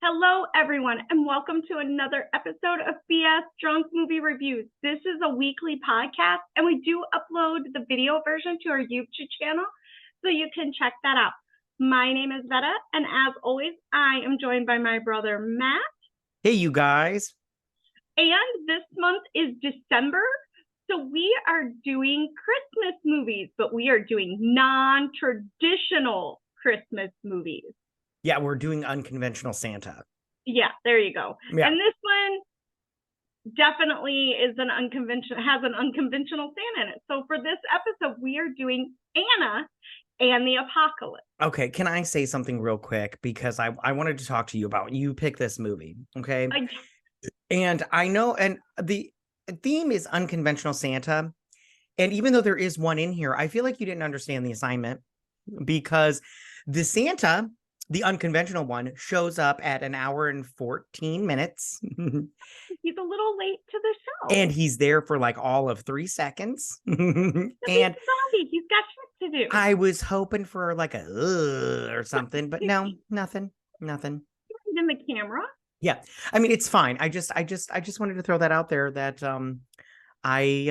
Hello, everyone, and welcome to another episode of BS Drunk Movie Reviews. This is a weekly podcast, and we do upload the video version to our YouTube channel, so you can check that out. My name is Vetta, and as always, I am joined by my brother, Matt. Hey, you guys. And this month is December, so we are doing Christmas movies, but we are doing non-traditional Christmas movies. Yeah, we're doing Unconventional Santa. Yeah, there you go. Yeah. And this one definitely has an unconventional Santa in it. So for this episode, we are doing Anna and the Apocalypse. Okay, can I say something real quick? Because I wanted to talk to you about, you picked this movie, okay? And I know, and the theme is Unconventional Santa. And even though there is one in here, I feel like you didn't understand the assignment, because the Santa, the unconventional one, shows up at an hour and 14 minutes. He's a little late to the show. And he's there for like all of 3 seconds. And he's got shit to do. I was hoping for like a or something, but no, nothing. In the camera. Yeah. I mean, it's fine. I just wanted to throw that out there that I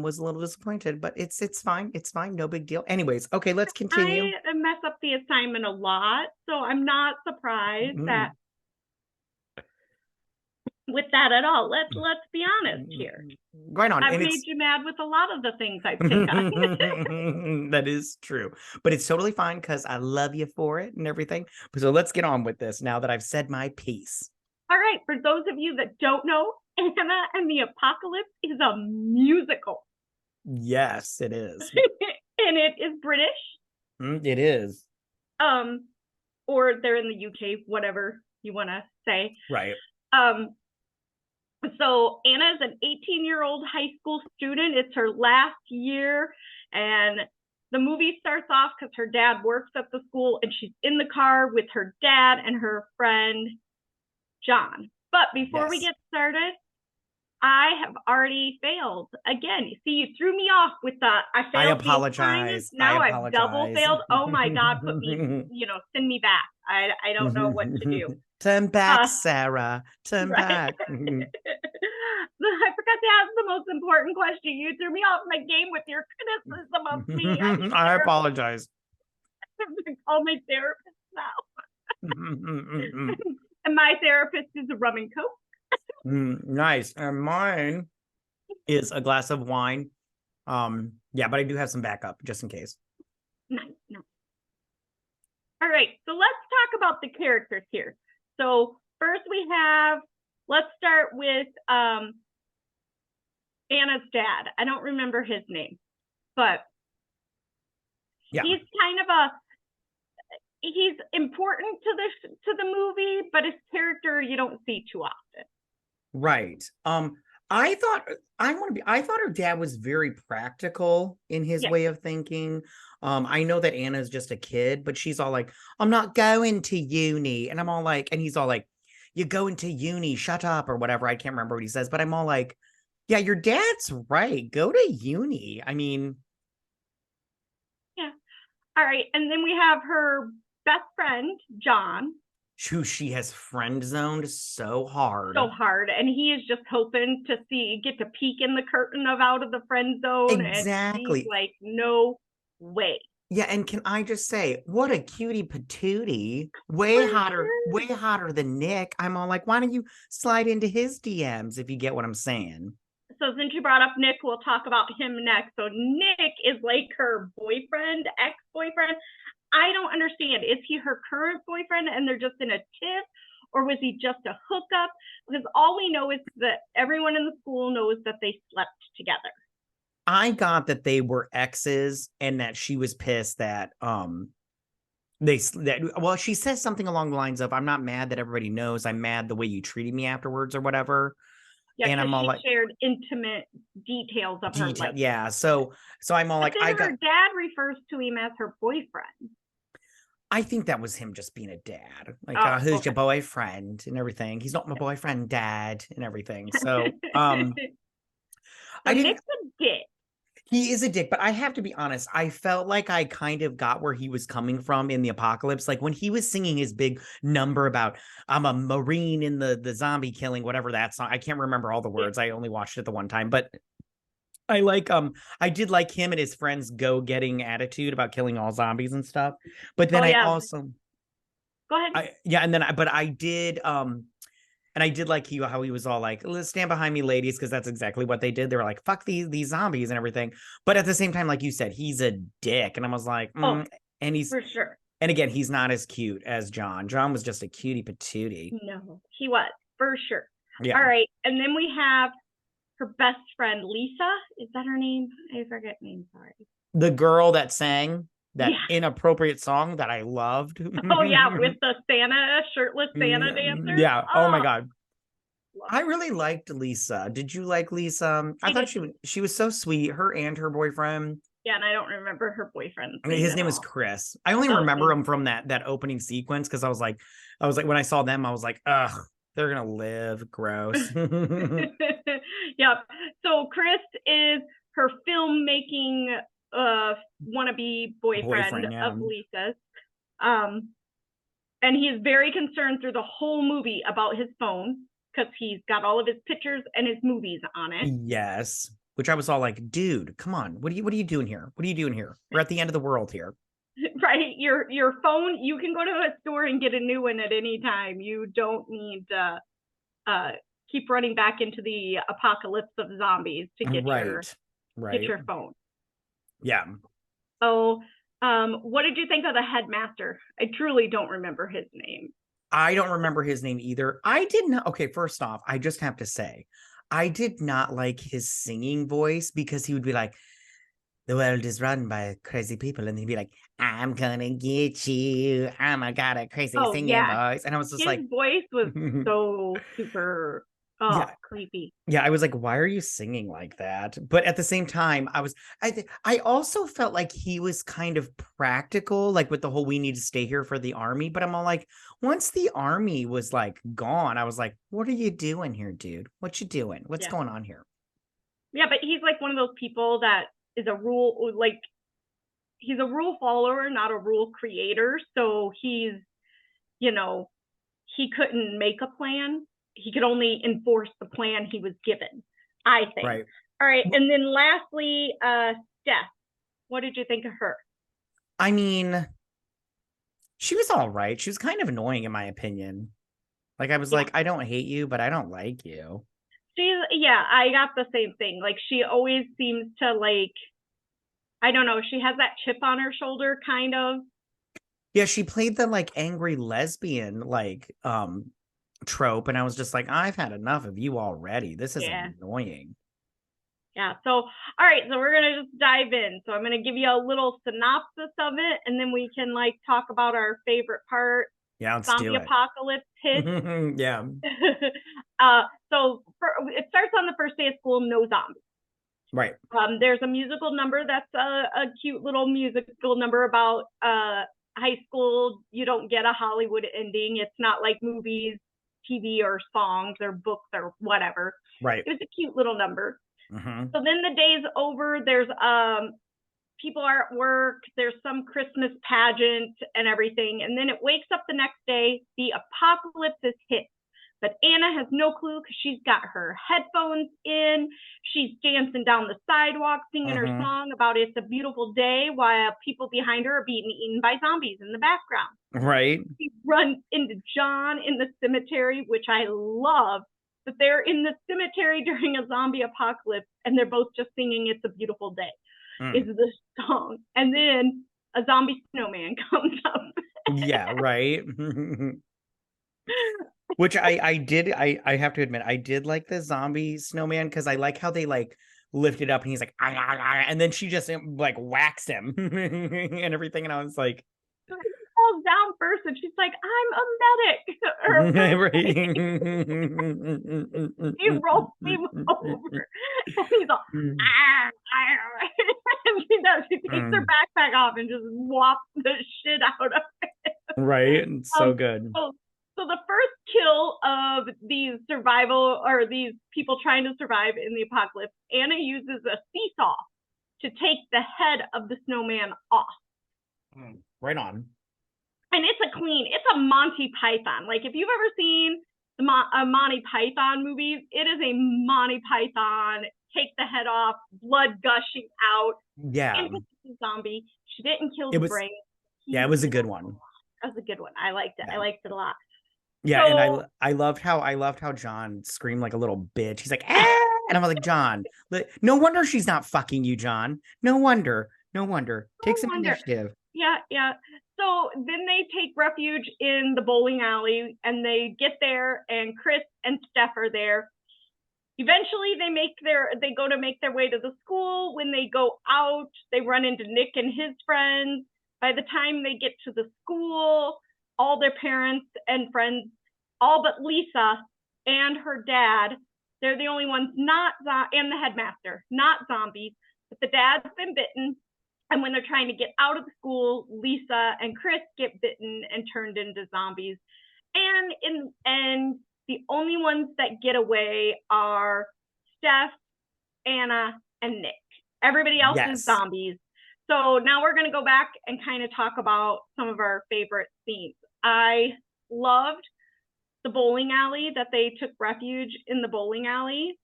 was a little disappointed, but it's fine. It's fine. No big deal. Anyways, okay, let's continue. I mess up the assignment a lot, so I'm not surprised that with that at all. Let's be honest here. Right on. I've made you mad with a lot of the things I pick on. That is true, but it's totally fine because I love you for it and everything. So let's get on with this now that I've said my piece. All right, for those of you that don't know, Anna and the Apocalypse is a musical. Yes, it is. And it is British. It is. Or they're in the UK, whatever you want to say. Right. So Anna is an 18-year-old high school student. It's her last year, and the movie starts off because her dad works at the school, and she's in the car with her dad and her friend John. But before we get started, I have already failed again. You see, you threw me off with the I failed. I apologize. Now I've double failed. Oh my God, put me, send me back. I don't know what to do. Turn back, Sarah. Turn back. I forgot to ask the most important question. You threw me off my game with your criticism of me. I apologize. I have to call my therapist now. And my therapist is a rum and coke. Nice. And mine is a glass of wine. Yeah, but I do have some backup just in case. Nice. All right, so let's talk about the characters here. So first let's start with Anna's dad. I don't remember his name, but yeah, he's important to the movie, but his character you don't see too often. Right. I thought her dad was very practical in his way of thinking. I know that Anna's just a kid, but she's all like, I'm not going to uni. And I'm all like, and he's all like, you're going to uni, shut up, or whatever. I can't remember what he says, but I'm all like, yeah, your dad's right. Go to uni. I mean. Yeah. All right. And then we have her best friend, John, who she has friend zoned so hard. And he is just hoping to get to peek in the curtain out of the friend zone. Exactly. And she's like, no way. Yeah, and can I just say, what a cutie patootie. Way hotter than Nick. I'm all like, why don't you slide into his DMs if you get what I'm saying? So since you brought up Nick, we'll talk about him next. So Nick is like her boyfriend, ex-boyfriend. I don't understand. Is he her current boyfriend and they're just in a tiff, or was he just a hookup? Because all we know is that everyone in the school knows that they slept together. I got that they were exes and that she was pissed that she says something along the lines of, I'm not mad that everybody knows, I'm mad the way you treated me afterwards or whatever. Yeah, and I'm all like, shared intimate details of her life. Yeah, so I'm all like, her dad refers to him as her boyfriend. I think that was him just being a dad. Like, who's your boyfriend and everything? He's not my boyfriend, dad, and everything. So, Nick's a dick. He is a dick, but I have to be honest. I felt like I kind of got where he was coming from in the apocalypse. Like when he was singing his big number about I'm a Marine in the zombie killing, whatever that song. I can't remember all the Yeah. words. I only watched it the one time, but I did like him and his friends go getting attitude about killing all zombies and stuff. But then Oh I yeah. also Go ahead. I yeah, and then I but I did and I did like how he was all like, let's stand behind me, ladies, because that's exactly what they did. They were like, fuck these zombies and everything. But at the same time, like you said, he's a dick. And I was like, Oh, and he's for sure. and again, he's not as cute as John. John was just a cutie patootie. No, he was for sure. Yeah. All right, and then we have her best friend Lisa. Is that her name? I forget name. Sorry. The girl that sang that Yeah. inappropriate song that I loved. Oh yeah, with the Santa shirtless Santa dancer. Yeah. Oh my Oh, God. love I it. really liked Lisa. Did you like Lisa? I I thought did. she was so sweet. Her and her boyfriend. Yeah, and I don't remember her boyfriend's I mean, name his at name is all. Chris. I only remember Okay. him from that opening sequence because I was like, when I saw them, I was like, ugh, they're gonna live. Gross. Yep. So Chris is her filmmaking wannabe boyfriend Boyfriend, yeah. of Lisa's. Um, and he is very concerned through the whole movie about his phone because he's got all of his pictures and his movies on it. Yes. Which I was all like, dude, come on. What are you doing here? What are you doing here? We're at the end of the world here. Right? Your phone, you can go to a store and get a new one at any time. You don't need to keep running back into the apocalypse of zombies to get your phone. Yeah. So, what did you think of the headmaster? I truly don't remember his name. I don't remember his name either. I did not. Okay, first off, I just have to say, I did not like his singing voice because he would be like, the world is run by crazy people. And he'd be like, I'm gonna get you. Got a crazy Oh singing yeah, voice. And I was just his like, voice was so super yeah, creepy. yeah. I was like, why are you singing like that? But at the same time, I also felt like he was kind of practical, like with the whole we need to stay here for the army. But I'm all like, once the army was like gone, I was like, what are you doing here, dude? What you doing? What's Yeah. going on here? Yeah, but he's like one of those people that is a rule, like he's a rule follower, not a rule creator. So he's, you know, he couldn't make a plan. He could only enforce the plan he was given, I think. Right. All right. And then lastly, Steph, what did you think of her? I mean, she was all right. She was kind of annoying in my opinion. Like I was Yeah. like, I don't hate you, but I don't like you. I got the same thing. Like she always seems to like, I don't know, she has that chip on her shoulder kind of. Yeah, she played the like angry lesbian trope, and I was just like, I've had enough of you already. This is Yeah. annoying. Yeah. So, all right. So we're going to just dive in. So I'm going to give you a little synopsis of it, and then we can like talk about our favorite part. Yeah, let's Zombie do it. apocalypse hit. Yeah. It starts on the first day of school, no zombies. Right. There's a musical number that's a cute little musical number about high school. You don't get a Hollywood ending. It's not like movies, TV, or songs, or books, or whatever. Right. It was a cute little number. Mm-hmm. So then the day's over. There's people are at work. There's some Christmas pageant and everything. And then it wakes up the next day. The apocalypse is hit. But Anna has no clue because she's got her headphones in. She's dancing down the sidewalk, singing her song about it's a beautiful day while people behind her are being eaten by zombies in the background. Right. She runs into John in the cemetery, which I love. But they're in the cemetery during a zombie apocalypse, and they're both just singing "It's a Beautiful Day." Is the song, and then a zombie snowman comes up. Yeah, right. Which I have to admit, I did like the zombie snowman because I like how they like lift it up and he's like, ah, ah, ah, and then she just like whacks him and everything, and I was like, falls down first and she's like, I'm a medic. He rolls him over and he's all, and she takes her backpack off and just whops the shit out of it. Right. So good. So the first kill of these survival or these people trying to survive in the apocalypse, Anna uses a seesaw to take the head of the snowman off. Right on. And it's a Monty Python. Like, if you've ever seen a Monty Python movie, it is a Monty Python, take the head off, blood gushing out. Yeah. The zombie. She didn't kill the brain. It was a good one. That was a good one. I liked it. Yeah. I liked it a lot. Yeah, so, and I loved how John screamed like a little bitch. He's like, ah! And I'm like, John, no wonder she's not fucking you, John. No wonder. Take some initiative. Yeah. So then they take refuge in the bowling alley, and they get there, and Chris and Steph are there. Eventually, they go to make their way to the school. When they go out, they run into Nick and his friends. By the time they get to the school, all their parents and friends, all but Lisa and her dad, they're the only ones and the headmaster, not zombies, but the dad's been bitten. And when they're trying to get out of the school, Lisa and Chris get bitten and turned into zombies. And the only ones that get away are Steph, Anna, and Nick. Everybody else is zombies. So now we're going to go back and kind of talk about some of our favorite scenes. I loved the bowling alley, that they took refuge in the bowling alley.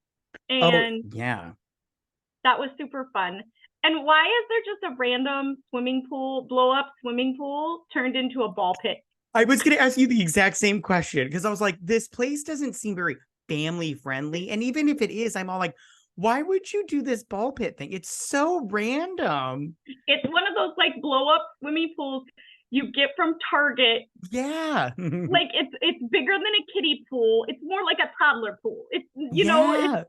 And that was super fun. And why is there just a random blow-up swimming pool turned into a ball pit? I was going to ask you the exact same question, because I was like, this place doesn't seem very family friendly. And even if it is, I'm all like, why would you do this ball pit thing? It's so random. It's one of those like blow-up swimming pools you get from Target. Yeah. Like it's bigger than a kiddie pool. It's more like a toddler pool. It's know,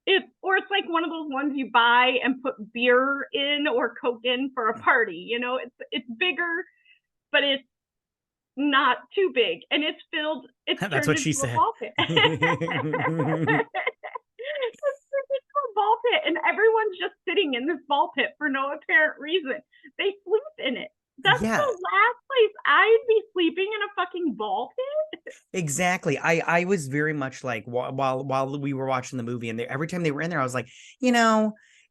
it's like one of those ones you buy and put beer in or Coke in for a party. It's bigger, but it's not too big, and it's filled. That's what she said. Ball pit. It's turned into a ball pit, and everyone's just sitting in this ball pit for no apparent reason. They sleep in it. That's the last place I'd be sleeping, in a fucking ball pit. Exactly. I was very much like, while we were watching the movie, and every time they were in there, I was like,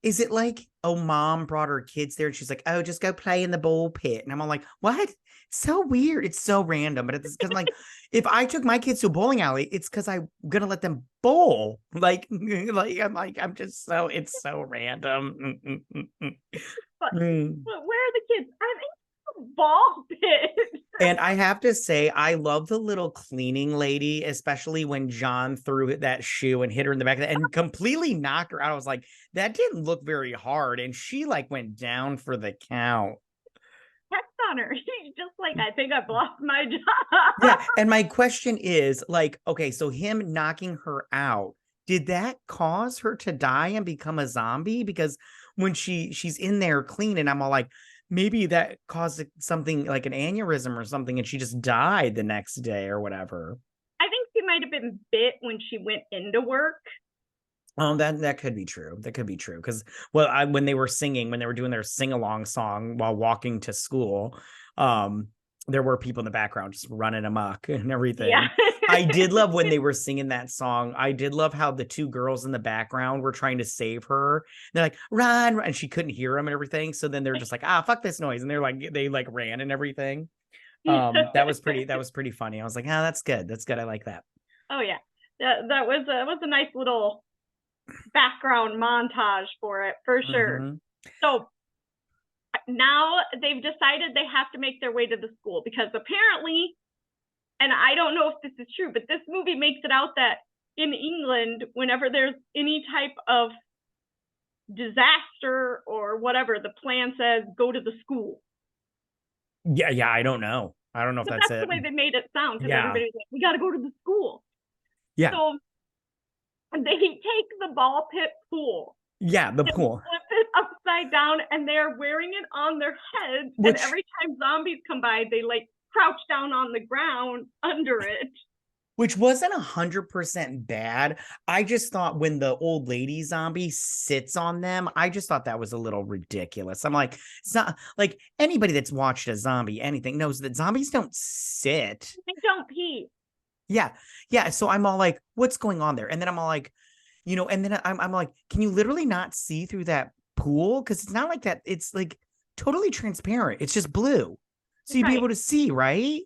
is it like, mom brought her kids there and she's like, just go play in the ball pit? And I'm all like, what? It's so weird. It's so random. But it's because like, if I took my kids to a bowling alley, it's because I'm going to let them bowl. It's so random. But where are the kids? I'm in a ball pit. And I have to say, I love the little cleaning lady, especially when John threw that shoe and hit her in the back of the head and completely knocked her out. I was like, that didn't look very hard. And she like went down for the count. Text on her. She's just like, I think I've lost my job. Yeah. And my question is like, okay, so him knocking her out, did that cause her to die and become a zombie? Because when she's in there cleaning, I'm all like, maybe that caused something like an aneurysm or something, and she just died the next day or whatever. I think she might have been bit when she went into work. Oh, that could be true. That could be true. Because, when they were doing their sing-along song while walking to school, there were people in the background just running amok and everything. Yeah. I did love when they were singing that song. I did love how the two girls in the background were trying to save her. They're like, run, and she couldn't hear them and everything. So then they're just like, fuck this noise. And they ran and everything. That was pretty funny. I was like, that's good. That's good. I like that. Oh yeah. That was a nice little background montage for it, for sure. Mm-hmm. So now they've decided they have to make their way to the school, because apparently, and I don't know if this is true, but this movie makes it out that in England, whenever there's any type of disaster or whatever, the plan says go to the school. Yeah, I don't know. I don't know if that's it. That's the way they made it sound, because everybody's like, we got to go to the school. Yeah. So they take the ball pit pool. Yeah, the pool. Flip it upside down, and they're wearing it on their heads. And every time zombies come by, they like crouch down on the ground under it. Which wasn't 100% bad. I just thought when the old lady zombie sits on them, I just thought that was a little ridiculous. I'm like, it's not like anybody that's watched a zombie, anything knows that zombies don't sit. They don't pee. Yeah. So I'm all like, what's going on there? And then I'm all like, and then I'm like, can you literally not see through that pool, because it's not like that. It's like totally transparent. It's just blue. So you'd be Right. able to see, right?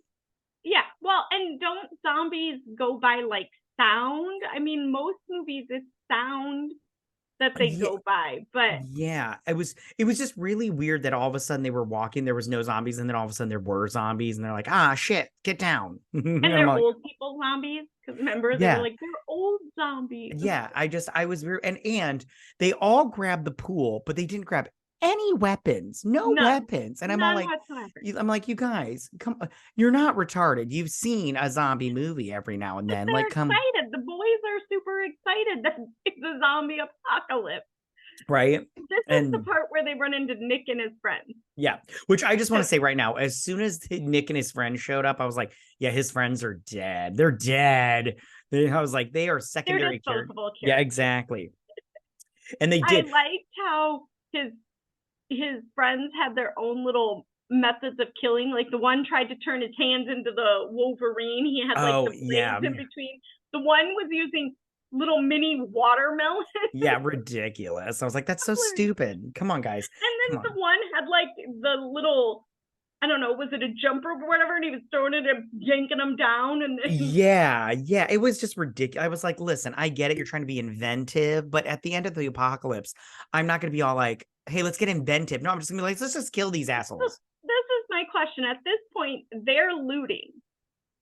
Yeah. Well, and don't zombies go by like sound? I mean, most movies it's sound that they Yeah. go by, but Yeah, it was just really weird that all of a sudden they were walking, there was no zombies, and then all of a sudden there were zombies, and they're like, ah, shit, get down. And and I'm they're like, old people zombies because remember they were yeah, like they're old zombies. yeah. I was very, and they all grabbed the pool, but they didn't grab any weapons, no None, weapons. And I'm all none like, whatsoever. I'm like, you guys, come, you're not retarded. You've seen a zombie movie every now and But then. they're Like, come, excited. The boys are super excited that it's a zombie apocalypse. right? This is the And part where they run into Nick and his friends. yeah, which I just want to say right now, as soon as Nick and his friends showed up, I was like, yeah, his friends are dead. They're dead. I was like, they are They're secondary characters. disposable Yeah, characters. exactly. And they I did. liked how his friends had their own little methods of killing. Like the one tried to turn his hands into the Wolverine. He had like Oh, the yeah. blades in between. The one was using little mini watermelons. Yeah, ridiculous. I was like, that's so stupid. Come on, guys. And Come then on. the one had like the little, I don't know, was it a jump rope or whatever? And he was throwing it and yanking them down. And then Yeah, yeah. It was just ridiculous. I was like, listen, I get it. You're trying to be inventive, but at the end of the apocalypse, I'm not going to be all like, hey, let's get inventive. No, I'm just going to be like, let's just kill these assholes. this is my question. At this point, they're looting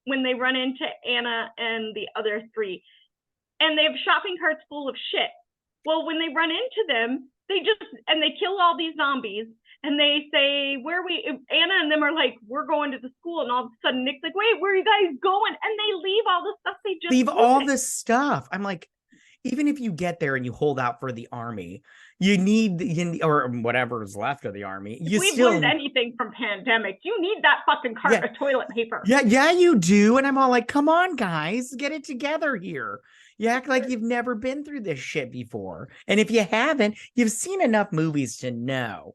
when they run into Anna and the other three, and they have shopping carts full of shit. Well, when they run into them, they kill all these zombies, and they say, where we, Anna and them are like, we're going to the school, and all of a sudden Nick's like, wait, where are you guys going? And they leave all the stuff they just Leave all looted. this stuff. I'm like, even if you get there and you hold out for the army, you need, or whatever is left of the army. If You we've still learned anything from pandemic, you need that fucking cart yeah, of toilet paper. yeah, you do. And I'm all like, come on, guys, get it together here. You act like you've never been through this shit before. And if you haven't, you've seen enough movies to know.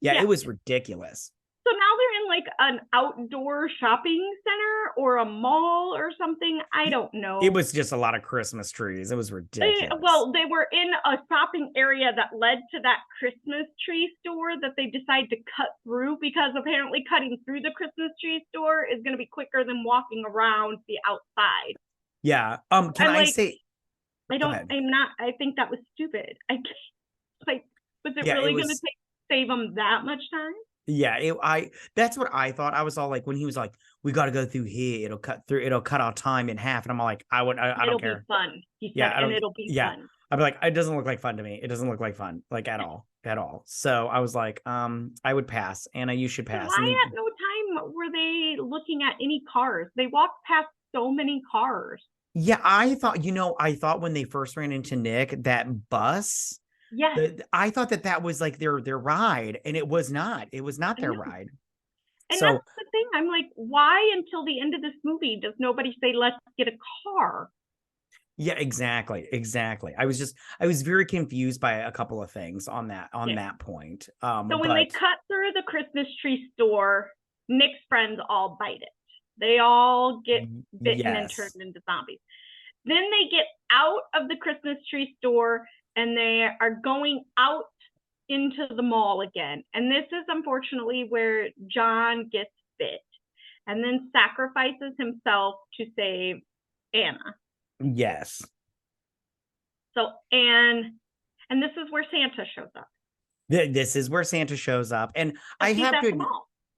Yeah, Yeah. it was ridiculous. So now they're in like an outdoor shopping center or a mall or something. I don't know. It was just a lot of Christmas trees. It was ridiculous. They were in a shopping area that led to that Christmas tree store that they decided to cut through because apparently cutting through the Christmas tree store is going to be quicker than walking around the outside. Yeah. Can I say? I think that was stupid. Was it really going to save them that much time? Yeah, that's what I thought. I was all like, when he was like, we got to go through here, it'll cut our time in half. And I'm all like, I don't care. It'll be fun. He said, Yeah, and it'll be fun. I'd be like, it doesn't look like fun to me. It doesn't look like fun, like at all. So I was like, I would pass. Anna, you should pass. Why at no time were they looking at any cars? They walked past so many cars. Yeah, I thought when they first ran into Nick, that bus. Yes. I thought that was like their ride, and it was not. It was not their ride. And so that's the thing. I'm like, why until the end of this movie does nobody say, let's get a car? Yeah, exactly. I was very confused by a couple of things on that point. So when they cut through the Christmas tree store, Nick's friends all bite it. They all get bitten and turned into zombies. Then they get out of the Christmas tree store and they are going out into the mall again. And this is unfortunately where John gets bit and then sacrifices himself to save Anna. Yes. So, and this is where Santa shows up. This is where Santa shows up. And I have to,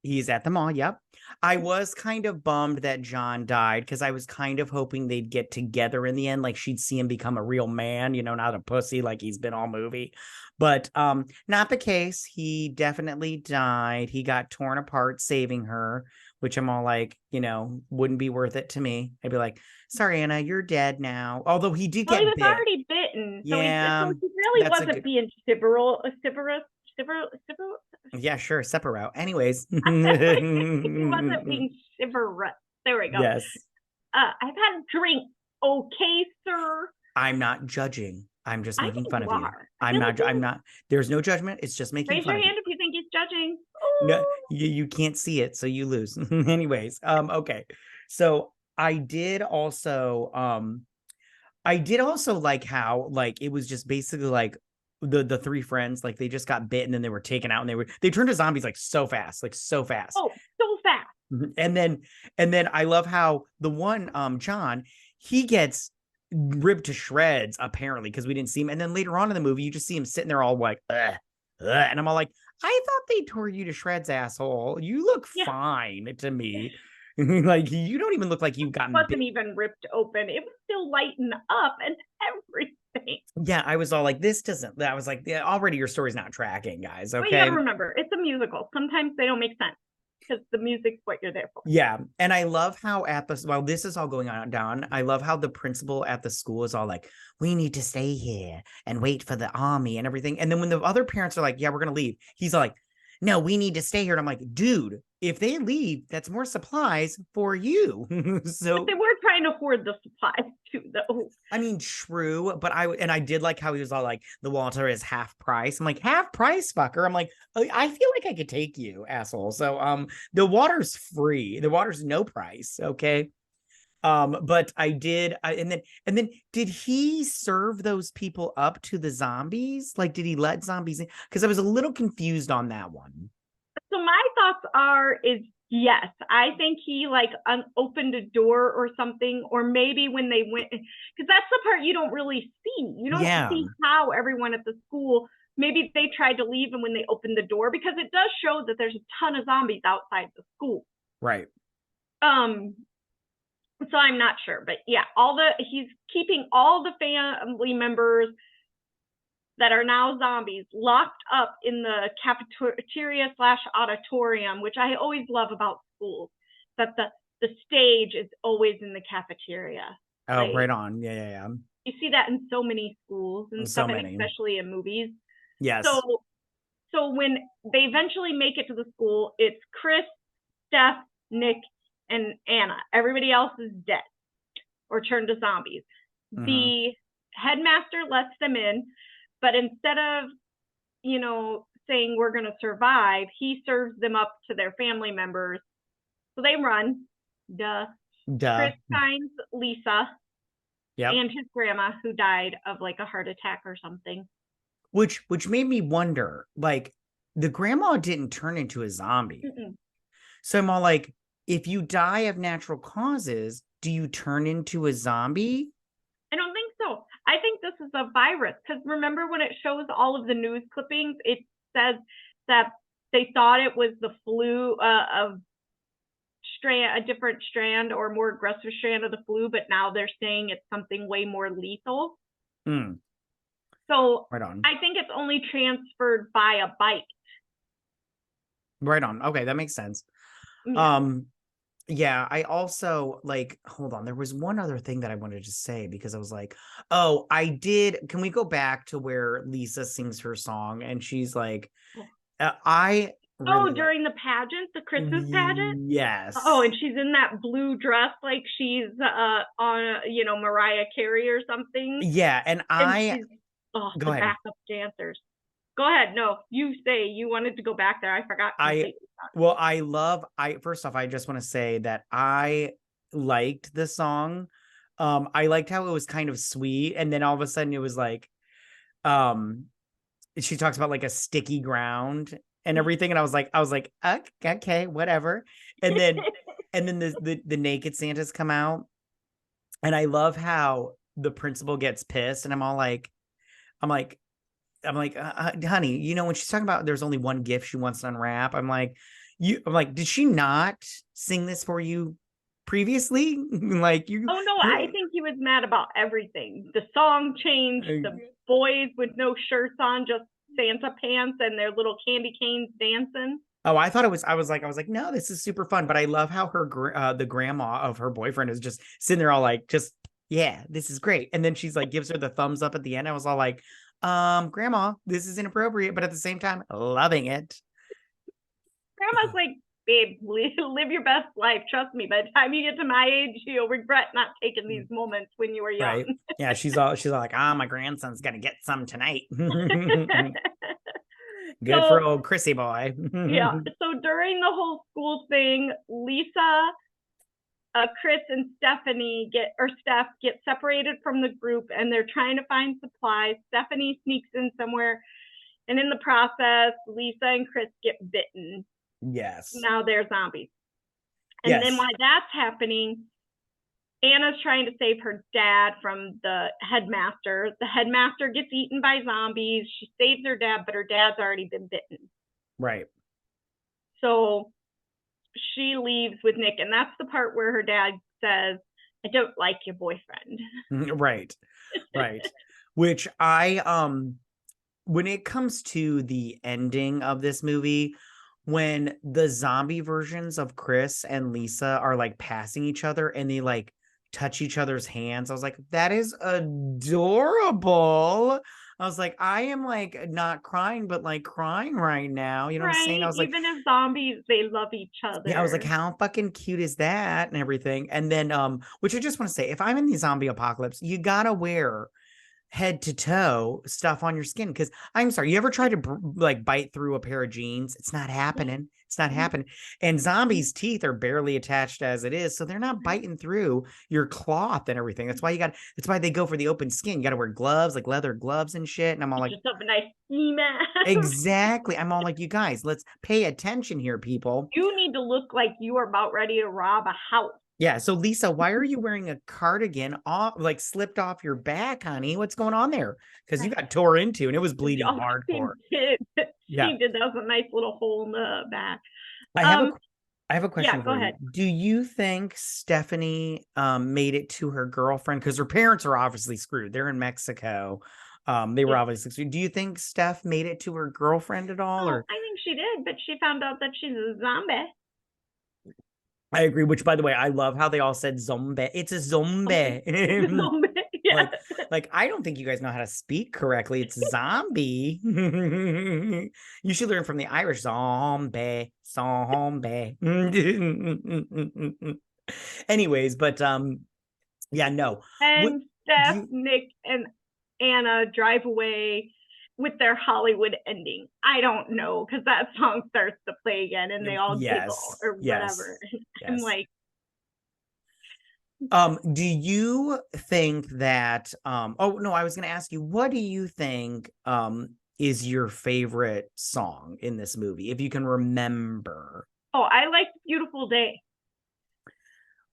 he's at the mall. Yep. I was kind of bummed that John died because I was kind of hoping they'd get together in the end. Like she'd see him become a real man, not a pussy like he's been all movie. But not the case. He definitely died. He got torn apart saving her, which I'm all like, wouldn't be worth it to me. I'd be like, sorry, Anna, you're dead now. Although he did get he was bit. Already bitten. Yeah. So he really wasn't being chivalrous. Yeah, sure. Separo. Anyways. He wasn't being chivalrous. There we go. Yes. I've had a drink. Okay, sir. I'm not judging. I'm just making fun of you. I'm not. There's no judgment. It's just making fun. Raise your hand if you think he's judging. Ooh. No, you can't see it, so you lose. Anyways, okay. So I did also like how like it was just basically like the three friends, like they just got bit and then they were taken out and they turned to zombies like so fast, like so fast. Oh, so fast. And then I love how the one John, he gets ripped to shreds apparently because we didn't see him. And then later on in the movie, you just see him sitting there all like, ugh, ugh. And I'm all like, I thought they tore you to shreds, asshole. You look Yeah. fine to me. Like you don't even look like you've gotten Wasn't bit. even ripped open. It was still lighting up and everything. Yeah, I was all like, this doesn't. I was like, yeah, already your story's not tracking, guys. But you Okay. gotta remember, it's a musical. Sometimes they don't make sense because the music's what you're there for. Yeah. And I love how while this is all going on down, I love how the principal at the school is all like, we need to stay here and wait for the army and everything. And then when the other parents are like, yeah, we're going to leave, he's like, no, we need to stay here. And I'm like, dude, if they leave, that's more supplies for you. So but they were trying to hoard the supplies too, though. I mean, true, but I did like how he was all like, the water is half price. I'm like, half price, fucker. I'm like, I feel like I could take you, asshole. So the water's free. The water's no price. Okay. But and then did he serve those people up to the zombies? Like, did he let zombies in? Because I was a little confused on that one. So my thoughts is yes. I think he like opened a door or something, or maybe when they went, because that's the part you don't really see. You don't see how everyone at the school, maybe they tried to leave and when they opened the door, because it does show that there's a ton of zombies outside the school. Right. So I'm not sure, but yeah, he's keeping all the family members that are now zombies locked up in the cafeteria / auditorium, which I always love about schools, that the stage is always in the cafeteria. Oh, like, right on. Yeah. You see that in so many schools and so stuff, many. Especially in movies. Yes. So when they eventually make it to the school, it's Chris, Steph, Nick, and Anna. Everybody else is dead or turned to zombies. Mm-hmm. The headmaster lets them in, but instead of, saying we're going to survive, he serves them up to their family members. So they run. Duh. Chris finds Lisa. Yep. And his grandma, who died of like a heart attack or something. Which made me wonder, like, the grandma didn't turn into a zombie. Mm-mm. So I'm all like, if you die of natural causes, do you turn into a zombie? I don't think so. I think this is a virus, because remember when it shows all of the news clippings, it says that they thought it was the flu of a different strand or more aggressive strand of the flu, but now they're saying it's something way more lethal. Mm. So right on. I think it's only transferred by a bite. Right on. Okay, that makes sense. Yeah. Yeah, I also hold on. There was one other thing that I wanted to say, because I was like, oh, can we go back to where Lisa sings her song and she's like, during the pageant, the Christmas pageant? Yes. Oh, and she's in that blue dress like she's on, Mariah Carey or something. Yeah, and go ahead. Backup dancers. Go ahead. No, you say you wanted to go back there. I forgot. First off, I just want to say that I liked the song. I liked how it was kind of sweet. And then all of a sudden it was like, she talks about like a sticky ground and everything. And I was like, okay, whatever. And then, the naked Santas come out. And I love how the principal gets pissed. And I'm like, honey, when she's talking about there's only one gift she wants to unwrap, I'm like, did she not sing this for you previously? Oh no, I think he was mad about everything. The song changed, the boys with no shirts on, just Santa pants and their little candy canes dancing. Oh, I thought it was, I was like, no, this is super fun. But I love how the grandma of her boyfriend is just sitting there all like, just, yeah, this is great. And then she's like, gives her the thumbs up at the end. I was all like, grandma, this is inappropriate, but at the same time, loving it. Grandma's like, babe, live your best life. Trust me, by the time you get to my age, you'll regret not taking these moments when you were young. Right. Yeah, she's all like, my grandson's gonna get some tonight. Good for old Chrissy boy. Yeah. So during the whole school thing, Lisa Chris and Steph get separated from the group, and they're trying to find supplies. Stephanie sneaks in somewhere, and in the process, Lisa and Chris get bitten. Yes. Now they're zombies. And then while that's happening, Anna's trying to save her dad from the headmaster. The headmaster gets eaten by zombies. She saves her dad, but her dad's already been bitten. Right. So she leaves with Nick, and that's the part where her dad says, "I don't like your boyfriend." Right. Which when it comes to the ending of this movie, when the zombie versions of Chris and Lisa are like passing each other and they like touch each other's hands, I was like, that is adorable. I was like, I am like not crying, but like crying right now. You know what I'm saying? I was like, even as zombies, they love each other. Yeah, I was like, how fucking cute is that and everything? And then, which I just want to say, if I'm in the zombie apocalypse, you gotta wear head to toe stuff on your skin. Because I'm sorry, you ever try to like bite through a pair of jeans? It's not happening. It's not happening. And zombies' teeth are barely attached as it is, so they're not biting through your cloth and everything. That's why that's why they go for the open skin. You got to wear gloves, like leather gloves and shit. And I'm all like, just have a nice ski mask. Exactly. I'm all like, you guys, let's pay attention here, people. You need to look like you are about ready to rob a house. Yeah. So Lisa, why are you wearing a cardigan off, like slipped off your back, honey? What's going on there? Because you got tore into and it was bleeding hardcore. She did. That was a nice little hole in the back. I have a question for you. Do you think Stephanie made it to her girlfriend? Because her parents are obviously screwed. They're in Mexico. They were obviously screwed. Do you think Steph made it to her girlfriend at all? Or I think she did, but she found out that she's a zombie. I agree, which by the way, I love how they all said zombie. It's a zombie. Yeah. Like, I don't think you guys know how to speak correctly. It's zombie. You should learn from the Irish. Zombie. Anyways, but yeah, no. And Steph, Nick, and Anna drive away with their Hollywood ending. I don't know, because that song starts to play again and they all giggle or whatever. I'm like, do you think that oh no, I was gonna ask you, what do you think is your favorite song in this movie, if you can remember? Oh, I like Beautiful Day.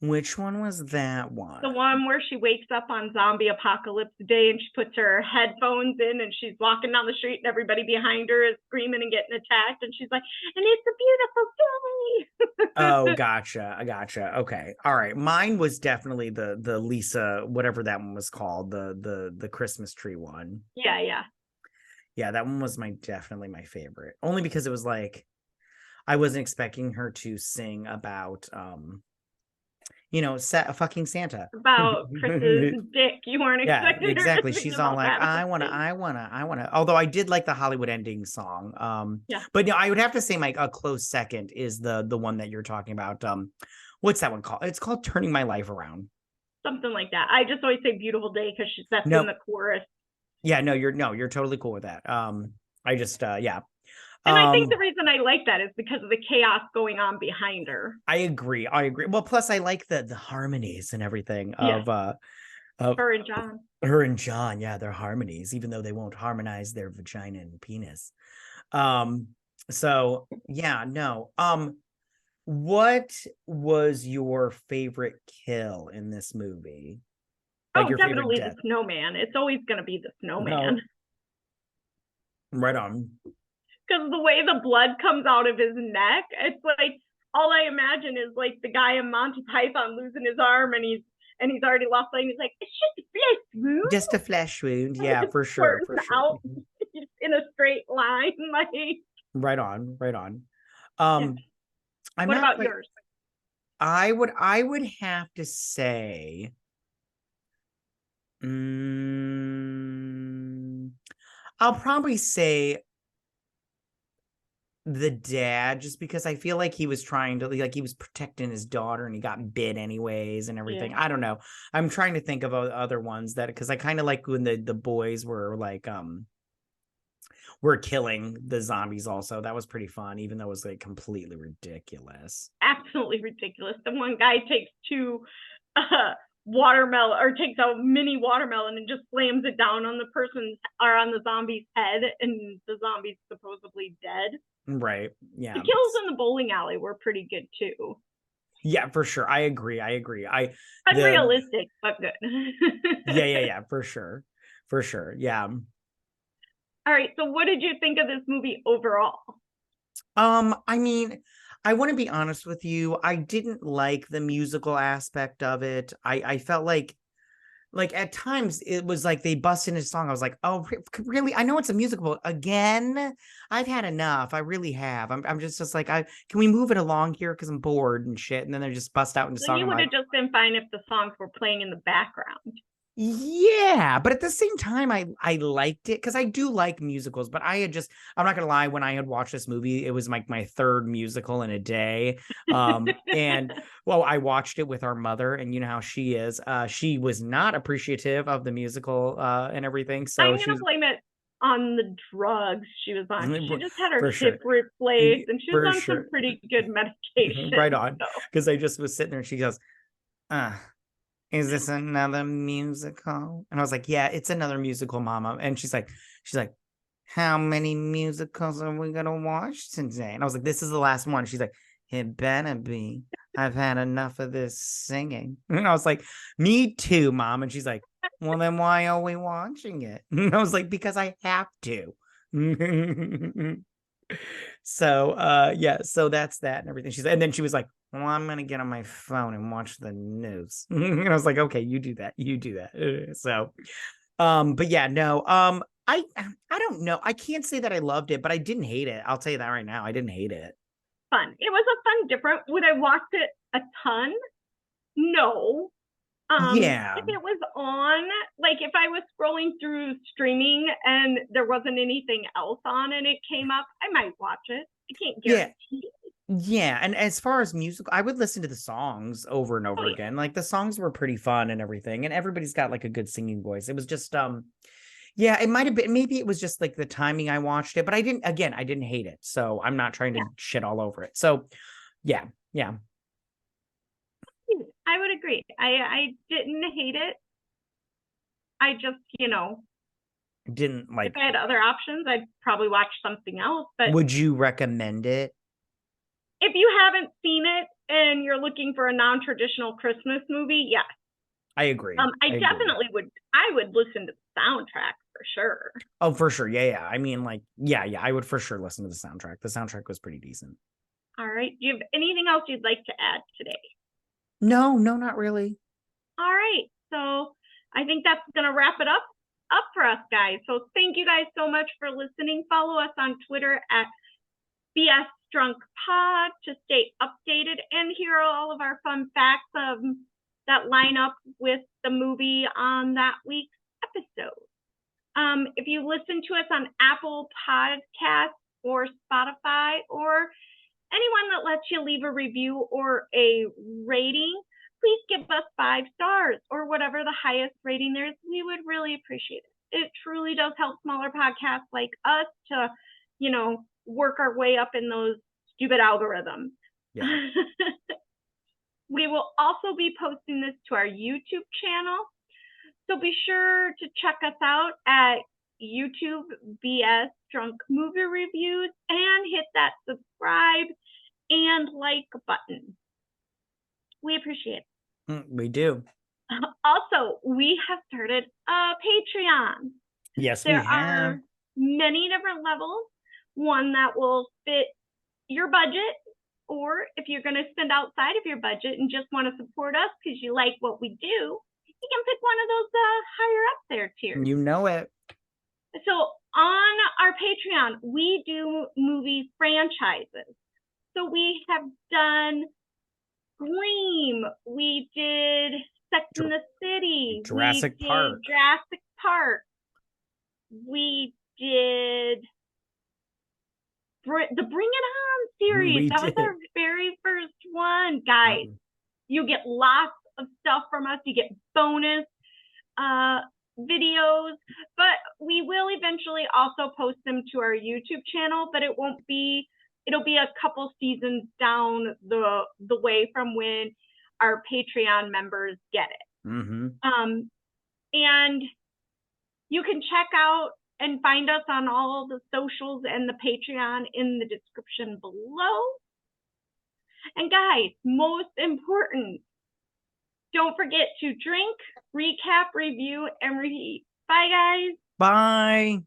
Which one was that one? The one where she wakes up on zombie apocalypse day and she puts her headphones in and she's walking down the street and everybody behind her is screaming and getting attacked. And she's like, and it's a beautiful day. Oh, gotcha. I gotcha. Okay. All right. Mine was definitely the Lisa, whatever that one was called, the Christmas tree one. Yeah. Yeah, that one was definitely my favorite. Only because it was like, I wasn't expecting her to sing about fucking Santa. About Chris's dick. You weren't expecting her exactly. To She's all like, I wanna. Although I did like the Hollywood ending song. But no, I would have to say a close second is the one that you're talking about. What's that one called? It's called Turning My Life Around. Something like that. I just always say Beautiful Day because that's in the chorus. Yeah, you're totally cool with that. I just yeah. And I think the reason I like that is because of the chaos going on behind her. I agree. Well, plus I like the harmonies and everything of her and John. Her and John, yeah, their harmonies, even though they won't harmonize their vagina and penis. So yeah, no. What was your favorite kill in this movie? Like definitely the snowman. It's always going to be the snowman. No. Right on. Because the way the blood comes out of his neck, it's like all I imagine is like the guy in Monty Python losing his arm and he's already lost leg. He's like, it's just a flesh wound. Just a flesh wound, yeah, for sure. Out in a straight line, like. Right on. What about yours? I would have to say, I'll probably say the dad, just because I feel like he was trying to, like, he was protecting his daughter and he got bit anyways and everything. I don't know. I'm trying to think of other ones that, because I kind of like when the boys were like, were killing the zombies also. That was pretty fun, even though it was like completely ridiculous. Absolutely ridiculous. The one guy takes two watermelon, or takes a mini watermelon and just slams it down on the person's, or on the zombie's head, and the zombie's supposedly dead. Right. Yeah. The kills in the bowling alley were pretty good too. Yeah, for sure. I agree. Unrealistic, but good. Yeah, for sure. For sure. Yeah. All right, so what did you think of this movie overall? I mean, I want to be honest with you. I didn't like the musical aspect of it. I felt like at times it was like they bust in a song. I was like, oh, really? I know it's a musical, but again, I've had enough. I really have. I'm just like, can we move it along here? Because I'm bored and shit. And then they just bust out into So song. you would have just been fine if the songs were playing in the background. Yeah, but at the same time, I liked it because I do like musicals. But I'm not gonna lie, when I had watched this movie, it was like my third musical in a day. And well, I watched it with our mother, and you know how she is. She was not appreciative of the musical and everything. So I'm gonna blame it on the drugs she was on. She just had her for sure, hip replaced, and she was for on some sure, pretty good medication. right on. So. Because I just was sitting there, and she goes, is this another musical? And I was like, yeah, it's another musical, Mama. And she's like, how many musicals are we gonna watch today? And I was like, this is the last one. She's like, it better be. I've had enough of this singing. And I was like, me too, Mom. And she's like, well, then why are we watching it? And I was like, because I have to. So yeah, so that's that and everything. And then she was like, well, I'm gonna get on my phone and watch the news. And I was like, okay, you do that. So but yeah, no, I don't know. I can't say that I loved it, but I didn't hate it. I'll tell you that right now. I didn't hate it. Fun. It was a fun, different. Would I watch it a ton? No. Yeah. If it was on, like if I was scrolling through streaming and there wasn't anything else on and it came up, I might watch it. I can't guarantee it. Yeah, and as far as music, I would listen to the songs over and over again. Like the songs were pretty fun and everything, and everybody's got like a good singing voice. It was just yeah, it might have been, maybe it was just like the timing I watched it, but I didn't hate it. So I'm not trying to shit all over it. So yeah. I would agree. I didn't hate it. I just, Didn't like. if I had other options, I'd probably watch something else. But would you recommend it? If you haven't seen it and you're looking for a non-traditional Christmas movie, yes. I agree. I definitely would. I would listen to the soundtrack for sure. Oh, for sure. Yeah. I mean, like, yeah. I would for sure listen to the soundtrack. The soundtrack was pretty decent. All right. Do you have anything else you'd like to add today? No, not really. All right. So I think that's going to wrap it up for us, guys. So thank you guys so much for listening. Follow us on Twitter at BS Drunk Pod to stay updated and hear all of our fun facts that line up with the movie on that week's episode. If you listen to us on Apple Podcasts or Spotify or anyone that lets you leave a review or a rating, please give us 5 stars or whatever the highest rating there is. We would really appreciate it. It truly does help smaller podcasts like us to, work our way up in those stupid algorithms. Yeah. We will also be posting this to our YouTube channel. So be sure to check us out at YouTube BS Drunk Movie Reviews and hit that subscribe and like button. We appreciate it. We do. Also, we have started a Patreon. Yes, there are many different levels. One that will fit your budget, or if you're going to spend outside of your budget and just want to support us because you like what we do, you can pick one of those higher up there tiers. You know it. So on our Patreon, we do movie franchises. So we have done Scream, we did Sex in the City, Jurassic Park, we did the Bring It On series. That was our very first one, guys. You get lots of stuff from us. You get bonus videos, but we will eventually also post them to our YouTube channel, but it'll be a couple seasons down the way from when our Patreon members get it. Mm-hmm. And you can check out and find us on all the socials and the Patreon in the description below. And guys, most important, don't forget to drink, recap, review, and repeat. Bye, guys. Bye.